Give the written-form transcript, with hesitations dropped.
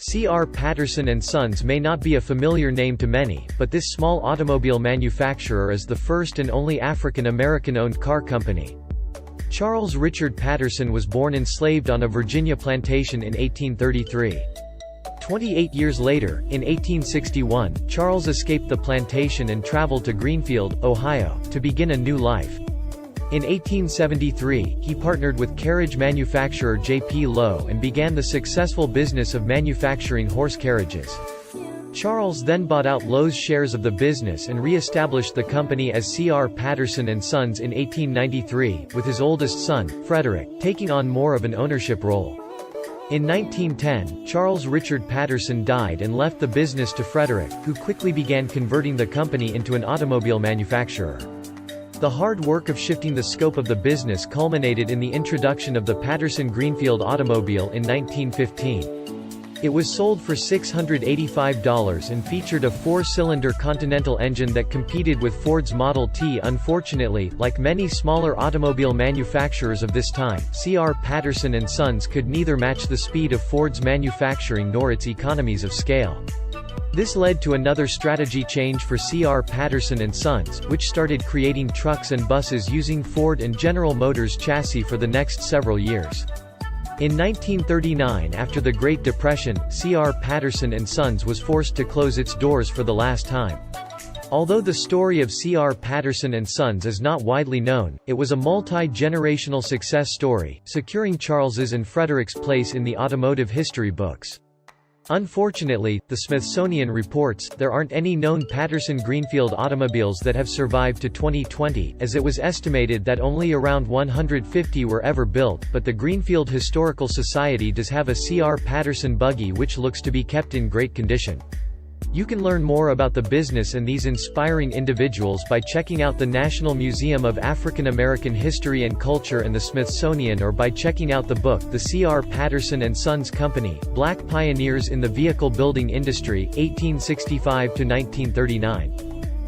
C.R. Patterson & Sons may not be a familiar name to many, but this small automobile manufacturer is the first and only African-American-owned car company. Charles Richard Patterson was born enslaved on a Virginia plantation in 1833. 28 years later, in 1861, Charles escaped the plantation and traveled to Greenfield, Ohio, to begin a new life. In 1873, he partnered with carriage manufacturer J.P. Lowe and began the successful business of manufacturing horse carriages. Charles then bought out Lowe's shares of the business and re-established the company as C.R. Patterson & Sons in 1893, with his oldest son, Frederick, taking on more of an ownership role. In 1910, Charles Richard Patterson died and left the business to Frederick, who quickly began converting the company into an automobile manufacturer. The hard work of shifting the scope of the business culminated in the introduction of the Patterson Greenfield automobile in 1915. It was sold for $685 and featured a four-cylinder Continental engine that competed with Ford's Model T. Unfortunately, like many smaller automobile manufacturers of this time, C.R. Patterson & Sons could neither match the speed of Ford's manufacturing nor its economies of scale. This led to another strategy change for C.R. Patterson & Sons, which started creating trucks and buses using Ford and General Motors chassis for the next several years. In 1939, after the Great Depression, C.R. Patterson & Sons was forced to close its doors for the last time. Although the story of C.R. Patterson & Sons is not widely known, it was a multi-generational success story, securing Charles's and Frederick's place in the automotive history books. Unfortunately, the Smithsonian reports, there aren't any known Patterson Greenfield automobiles that have survived to 2020, as it was estimated that only around 150 were ever built, but the Greenfield Historical Society does have a C.R. Patterson buggy which looks to be kept in great condition. You can learn more about the business and these inspiring individuals by checking out the National Museum of African American History and Culture and the Smithsonian, or by checking out the book The C.R. Patterson & Sons Company, Black Pioneers in the Vehicle Building Industry, 1865 to 1939.